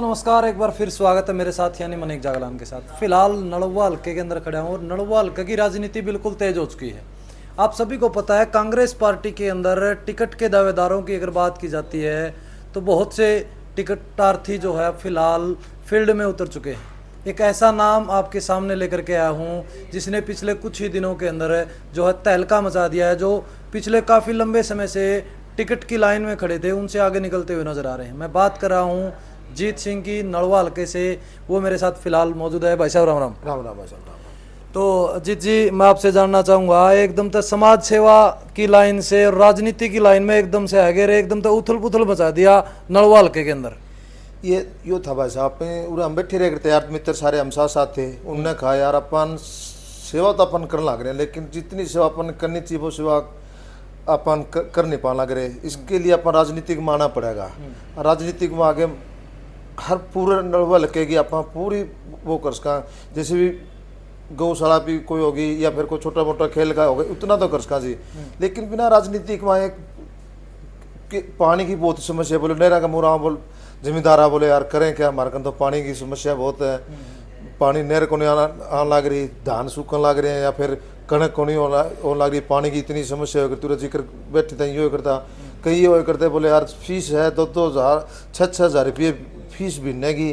नमस्कार, एक बार फिर स्वागत है मेरे साथ यानी मनीक जागलान के साथ। फिलहाल नड़वा हल्के के अंदर खड़ा हूँ और नड़वा हल्के की राजनीति बिल्कुल तेज हो चुकी है। आप सभी को पता है कांग्रेस पार्टी के अंदर टिकट के दावेदारों की अगर बात की जाती है तो बहुत से टिकटार्थी जो है फिलहाल फील्ड में उतर चुके हैं। एक ऐसा नाम आपके सामने लेकर के आया हूँ जिसने पिछले कुछ ही दिनों के अंदर जो है तहलका मचा दिया है। जो पिछले काफ़ी लंबे समय से टिकट की लाइन में खड़े थे उनसे आगे निकलते हुए नजर आ रहे हैं। मैं बात कर रहा हूँ जीत सिंह की नड़वा हल्के से। वो मेरे साथ फिलहाल मौजूद है। भाई साहब राम राम। राम राम भाई साहब राम। तो जीत जी, मैं आपसे जानना चाहूँगा, एकदम तो समाज सेवा की लाइन से और राजनीति की लाइन में एकदम से आगे रहे, एकदम तो उथल पुथल मचा दिया नड़वा हल्के के अंदर। ये यो था भाई साहब पे उरे हम बैठे रह करते यार, मित्र सारे हम साथ साथ थे। उनने कहा यार अपन सेवा तो अपन करने लग रहे हैं, लेकिन जितनी सेवा अपन करनी चाहिए वो सेवा अपन कर नहीं पा लग रहे। इसके लिए अपन राजनीतिक में आना पड़ेगा। राजनीतिक में आगे हर पूरे नड़वा हल्के की अपन पूरी वो कर सका। जैसे भी गौशाला भी कोई होगी या फिर कोई छोटा मोटा खेल का होगा उतना तो कर सका जी। लेकिन बिना राजनीतिक में एक पानी की बहुत समस्या, बोले नहरा का मुरा बोल जमींदारा बोले यार करें क्या, हमारे कन तो पानी की समस्या बहुत है। पानी नहर को नहीं आने लग रही, धान सूखने लग रहे हैं या फिर कणक को नहीं होने लग रही। पानी की इतनी समस्या हो तुरंत जिक्र बैठे थे यो करता कई ये करते बोले यार फीस है 2-2 हज़ार 6-6 हज़ार रुपये फीस भरने की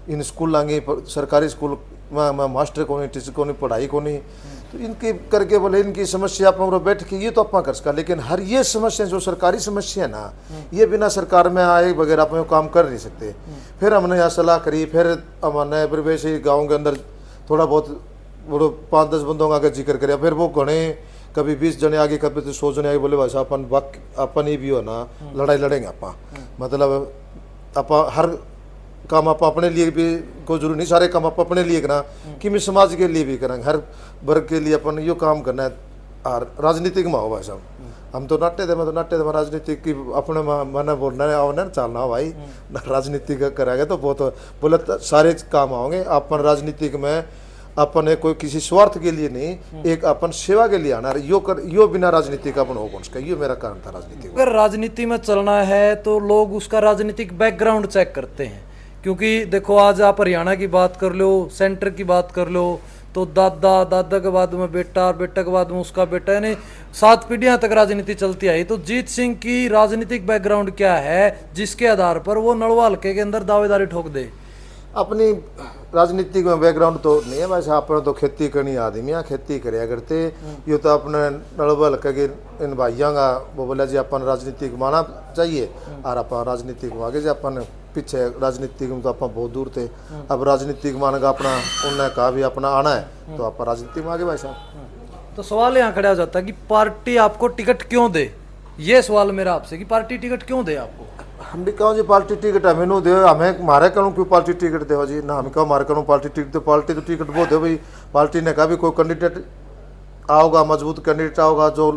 इन स्कूल लाएंगे। सरकारी स्कूल में मास्टर को नहीं, टीचर को नहीं, पढ़ाई को नहीं। तो इनके करके बोले इनकी समस्या आप बैठ के ये तो अपना कर सका। लेकिन हर ये समस्या जो सरकारी समस्या है ना, ये बिना सरकार में आए बगैर आप काम कर नहीं सकते। फिर हमने यहाँ सलाह करी, फिर हमने प्रवेश गाँव के अंदर थोड़ा बहुत वो 5-10 बंदों का आगे जिक्र कराया। फिर वो घने कभी 20 जने आगे, कभी तो 100 जने आगे बोले भाई साहब अपन ही भी हो ना लड़ाई लड़ेंगे अपा। मतलब आप हर काम आप अपने लिए भी कोई जरूरी नहीं, सारे काम आप अपने लिए करना कि मैं समाज के लिए भी करेंगे, हर वर्ग के लिए अपन यो काम करना है। और राजनीतिक में हो भाई साहब, हम तो नाट्य थे, मैं तो नाट्य थे राजनीतिक की अपने मैंने बोलना है आओ ना चलना हो भाई। राजनीति का करेंगे तो बहुत बोले सारे काम आओगे। अपन राजनीतिक में अपन कोई किसी स्वार्थ के लिए नहीं, एक अपन सेवा के लिए आना। यो बिना राजनीति का अपन हो कौन सा, ये मेरा कारण था राजनीति। अगर राजनीति में चलना है तो लोग उसका राजनीतिक बैकग्राउंड चेक करते हैं। क्योंकि देखो आज आप हरियाणा की बात कर लो, सेंटर की बात कर लो, तो दादा के बाद में बेटा, बेटा के बाद में उसका बेटा, यानी 7 पीढ़ियां तक राजनीति चलती आई। तो जीत सिंह की राजनीतिक बैकग्राउंड क्या है जिसके आधार पर वो नड़वा हल्के के अंदर दावेदारी ठोक दे? अपनी राजनीतिक में बैकग्राउंड तो नहीं है वैसे, अपने तो खेती करनी आदमी है, खेती कराया करते। ये तो अपने नड़वा हल्के के इन भाइयों का वो बोला जी अपन राजनीतिक माना चाहिए और अपन राजनीतिक में आगे जी। अपन पीछे राजनीतिक में तो अपन बहुत दूर थे, अब राजनीतिक मान का अपना उन्होंने कहा भी अपना आना है तो अपन राजनीतिक में आगे भाई साहब। तो सवाल यहाँ खड़ा हो जाता है कि पार्टी आपको टिकट क्यों दे। ये सवाल मेरा आपसे कि पार्टी टिकट क्यों दे आपको? हम भी कहो जी पार्टी टिकट हमें नो दे, हमें मारे करूँ क्यों पार्टी टिकट दे जी ना। हम कहो मारे करूँ पार्टी टिकट दे, पार्टी तो टिकट वो दे भाई। पार्टी ने कहा भी कोई कैंडिडेट आओगा, मजबूत कैंडिडेट आओगा जो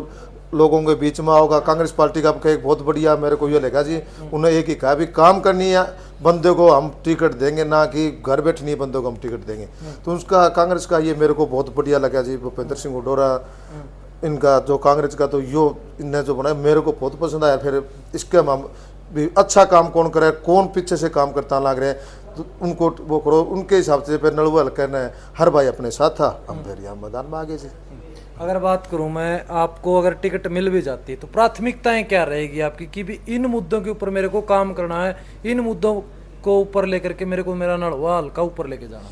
लोगों के बीच में आओगा। कांग्रेस पार्टी का एक बहुत बढ़िया मेरे को ये लगा जी, उन्हें एक ही कहा भी काम करनी है बंदे को हम टिकट देंगे, ना कि घर बैठनी है बंदों को हम टिकट देंगे। तो उसका कांग्रेस का ये मेरे को बहुत बढ़िया लगा जी। भूपेंद्र सिंह हुड्डा इनका जो कांग्रेस का तो यो इनने जो बनाया मेरे को बहुत पसंद आया। फिर इसके हम भी अच्छा काम कौन करे, कौन पीछे से काम करता लग रहे हैं तो उनको वो करो, उनके हिसाब से फिर नड़वा हल्के ने हर भाई अपने साथ था। हम फिर यहाँ मैदान में आगे जी। अगर बात करूं मैं, आपको अगर टिकट मिल भी जाती है तो प्राथमिकताएं क्या रहेगी आपकी कि भी इन मुद्दों के ऊपर मेरे को काम करना है, इन मुद्दों को ऊपर लेकर के मेरे को मेरा नड़वा हल्का ऊपर लेके जाना?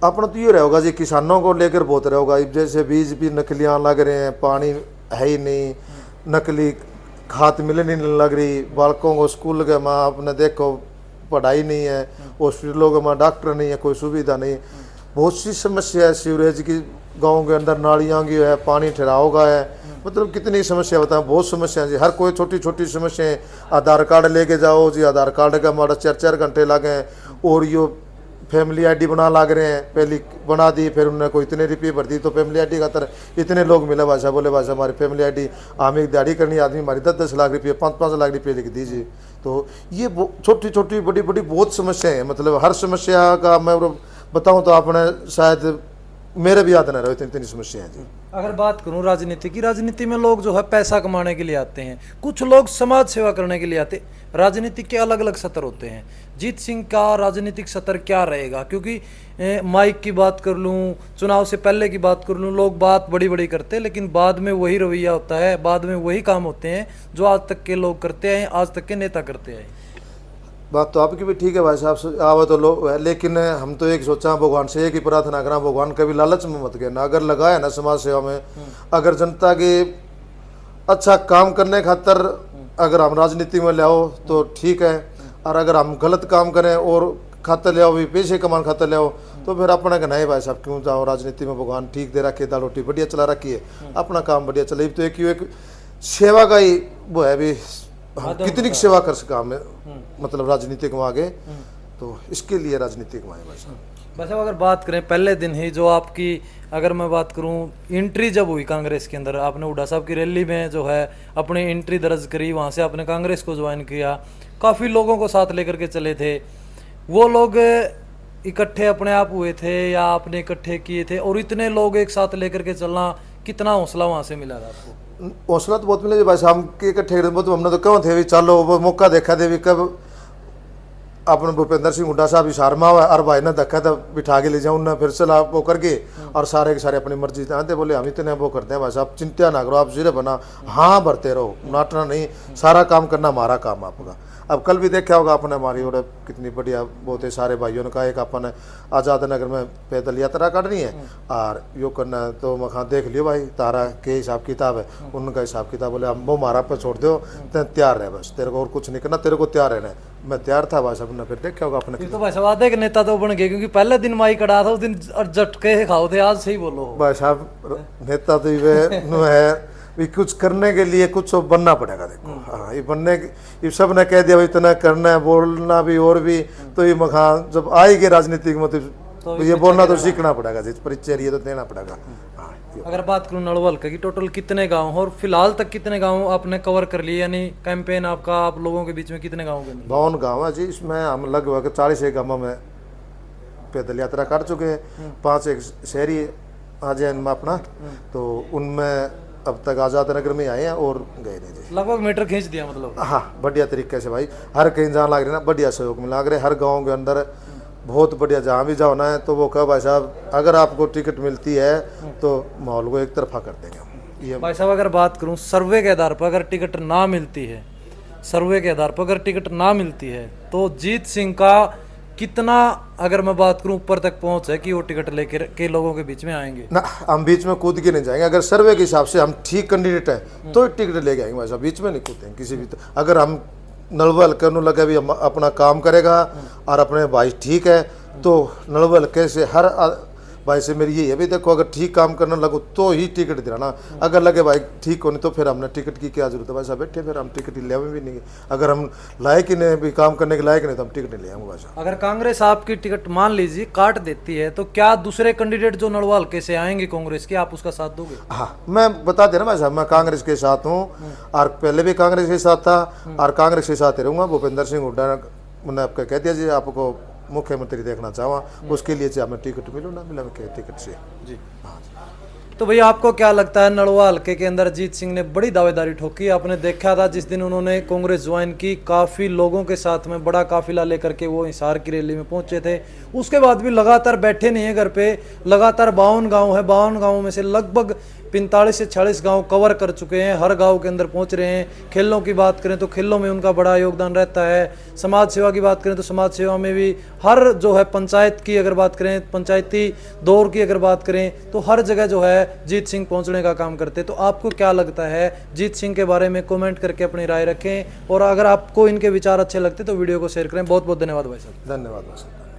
अपना तो ये रहेगा जी, किसानों को लेकर बहुत रहेगा। जैसे बीज भी नकली आने लग रहे हैं, पानी है ही नहीं, नकली खाद मिलने नहीं लग रही, बालकों को स्कूल के माँ अपने देखो पढ़ाई नहीं है, हॉस्पिटलों के माँ डॉक्टर नहीं है, कोई सुविधा नहीं। बहुत सी समस्या है, सीवरेज की गाँव के अंदर नालियाँ की है, पानी ठहराव का है, मतलब कितनी समस्या बताएं। बहुत समस्या जी, हर कोई छोटी छोटी समस्याएं। आधार कार्ड लेके जाओ जी, आधार कार्ड का हमारा 4-4 घंटे लगे। और यो फैमिली आईडी बना लग रहे हैं, पहली बना दी फिर उन्होंने कोई इतने रुपये भर दी तो फैमिली आईडी खातर इतने लोग मिले भाषा बोले भाषा हमारी फैमिली आईडी हमें दिहाड़ी करनी आदमी हमारी 10-10 लाख रुपये 5-5 लाख रुपये लिख दीजिए। तो ये छोटी छोटी बड़ी बड़ी बहुत समस्याएं हैं। मतलब हर समस्या का मैं बताऊं तो आपने शायद मेरे भी याद ना रहे, इतनी समस्या है जी। अगर बात करूं राजनीति की, राजनीति में लोग जो है पैसा कमाने के लिए आते हैं, कुछ लोग समाज सेवा करने के लिए आते। राजनीति के अलग अलग सत्र होते हैं। जीत सिंह का राजनीतिक सत्र क्या रहेगा? क्योंकि माइक की बात कर लूं, चुनाव से पहले की बात कर लूं, लोग बात बड़ी बड़ी करते हैं, लेकिन बाद में वही रवैया होता है, बाद में वही काम होते हैं जो आज तक के लोग करते हैं, आज तक के नेता करते हैं। बात तो आपकी भी ठीक है भाई साहब, आवे तो लोग, लेकिन हम तो एक सोचा भगवान से एक ही प्रार्थना करा, भगवान कभी लालच में मत गए ना। अगर लगाया ना समाज सेवा में, अगर जनता के अच्छा काम करने खातर अगर हम राजनीति में ले आओ तो ठीक है, और अगर हम गलत काम करें और खातर ले आओ, भी पैसे कमान खातर ले आओ, तो फिर अपना कहना है भाई साहब क्यों जाओ राजनीति में। भगवान ठीक दे रखी है, दाल रोटी बढ़िया चला रखी है, अपना काम बढ़िया चले। तो एक सेवा का ही वो है भी, हम कितनी सेवा कर सका हमें, मतलब राजनीतिक में आगे, तो इसके लिए राजनीतिक में आए भाई साहब। बस अब अगर बात करें पहले दिन ही जो आपकी, अगर मैं बात करूं एंट्री जब हुई कांग्रेस के अंदर, आपने हुड्डा साहब की रैली में जो है अपनी एंट्री दर्ज करी, वहां से आपने कांग्रेस को ज्वाइन किया, काफ़ी लोगों को साथ लेकर के चले थे। वो लोग इकट्ठे अपने आप हुए थे या आपने इकट्ठे किए थे? और इतने लोग एक साथ लेकर के चलना, कितना हौसला वहां से मिला था आपको? हौसला तो बहुत मिले भाई साहब, हम के इकट्ठे तो हमने तो क्यों थे भी चलो, वो मौका देखा थे भी कब अपने भूपेंद्र सिंह हुड्डा साहब इशार में और भाई ने धक्का था बिठा के ले जाऊँ ना, फिर चला वो करके, और सारे के सारे अपनी मर्जी से आते, बोले हम इतने वो करते हैं भाई साहब, चिंता ना करो आप, जीरे बना हाँ भरते रहो, नाटना नहीं, सारा काम करना हमारा काम आपका। अब कल भी देखा होगा आपने हमारी और कितनी बढ़िया बहुत है, सारे भाइयों ने कहा एक अपन आज़ाद नगर में पैदल यात्रा करनी है और यो करना है, तो मैं देख लियो भाई तारा के हिसाब किताब है, उनका हिसाब किताब, बोले हम वो हमारा पे छोड़ दो, तैयार रहे बस, तेरे को और कुछ नहीं करना, तेरे को तैयार रहना है। मैं तैयार था भाई साहब ने, फिर देखा होगा अपने। तो भाई साहब आधे के नेता तो बन गए, क्योंकि पहले दिन माइक अड़ा था उस दिन झटके खाओ थे, आज सही बोलो भाई साहब नेता तो है भी, कुछ करने के लिए कुछ बनना पड़ेगा। देखो हाँ, ये बनने ये सब ने कह दिया भाई इतना करना है, बोलना भी और भी, तो ये मखा जब आएगी राजनीतिक में तो ये बोलना तो सीखना पड़ेगा, जिस परिचय ये तो देना पड़ेगा। अगर बात करूँ नलवा हल्के की, टोटल कितने गांव और फिलहाल तक कितने गांव आपने कवर कर लिए, यानी कैंपेन आपका आप लोगों के बीच में कितने गाँव के? 52 गाँव है जी, इसमें हम लगभग 40 गाँवों में पैदल यात्रा कर चुके हैं, 5 एक शहरी आज है इनमें अपना, तो उनमें अब तक आज़ाद नगर में आए हैं और गए नहीं जी। लगभग मीटर खींच दिया मतलब? हाँ बढ़िया तरीके से भाई, हर कहीं जहाँ लग रहे ना बढ़िया सहयोग मिला रहे, हर गाँव के अंदर बहुत बढ़िया, जहाँ भी जाना है तो वो कहा भाई साहब अगर आपको टिकट मिलती है तो माहौल को एक तरफा कर देंगे ये। भाई साहब अगर बात करूँ सर्वे के आधार पर अगर टिकट ना मिलती है, सर्वे के आधार पर अगर टिकट ना मिलती है तो जीत सिंह का कितना, अगर मैं बात करूं ऊपर तक पहुंच है कि वो टिकट लेकर के लोगों के बीच में आएंगे? ना हम बीच में कूद के नहीं जाएंगे, अगर सर्वे के हिसाब से हम ठीक कैंडिडेट हैं तो टिकट लेके आएंगे भाई साहब, बीच में नहीं कूदेंगे किसी भी। अगर हम नलवा हल्के में लगे भी हम अपना काम करेगा और अपने भाई ठीक है, तो नलवा हल्के से हर भाई से मेरी यही है भी, देखो अगर ठीक काम करने लगो तो ही टिकट दिलाना, अगर लगे भाई ठीक होने तो फिर हमने टिकट की क्या जरूरत है भाई साहब, बैठे फिर हम टिकट ले भी नहीं, अगर हम लायक ही नहीं भी काम करने के लायक नहीं तो हम टिकट नहीं ले आएंगे भाई साहब। अगर कांग्रेस आपकी टिकट मान लीजिए काट देती है तो क्या दूसरे कैंडिडेट जो नलवा हल्के से आएंगे कांग्रेस के, आप उसका साथ दोगे? हाँ मैं बता दे रहा भाई साहब, मैं कांग्रेस के साथ हूँ और पहले भी कांग्रेस के साथ था और कांग्रेस के साथ ही रहूँगा। भूपेंद्र सिंह हुड्डा मैंने आपका कह दिया जी आपको मुख्यमंत्री देखना चाहूँ, उसके लिए चाहे हमें टिकट मिलो ना मिला मैं टिकट से जी। हाँ तो भैया आपको क्या लगता है, नलवा हल्के के अंदर जीत सिंह ने बड़ी दावेदारी ठोकी? आपने देखा था जिस दिन उन्होंने कांग्रेस ज्वाइन की, काफ़ी लोगों के साथ में बड़ा काफिला लेकर के वो हिसार की रैली में पहुंचे थे, उसके बाद भी लगातार बैठे नहीं है घर पे, लगातार 52 गाँव है, 52 गाँव में से लगभग 45 से 40 गांव कवर कर चुके हैं, हर गांव के अंदर पहुंच रहे हैं। खेलों की बात करें तो खेलों में उनका बड़ा योगदान रहता है, समाज सेवा की बात करें तो समाज सेवा में भी, हर जो है पंचायत की अगर बात करें, पंचायती दौर की अगर बात करें तो हर जगह जो है जीत सिंह पहुंचने का काम करते हैं। तो आपको क्या लगता है जीत सिंह के बारे में? कमेंट करके अपनी राय रखें, और अगर आपको इनके विचार अच्छे लगते तो वीडियो को शेयर करें। बहुत बहुत धन्यवाद भाई साहब। धन्यवाद भाई साहब।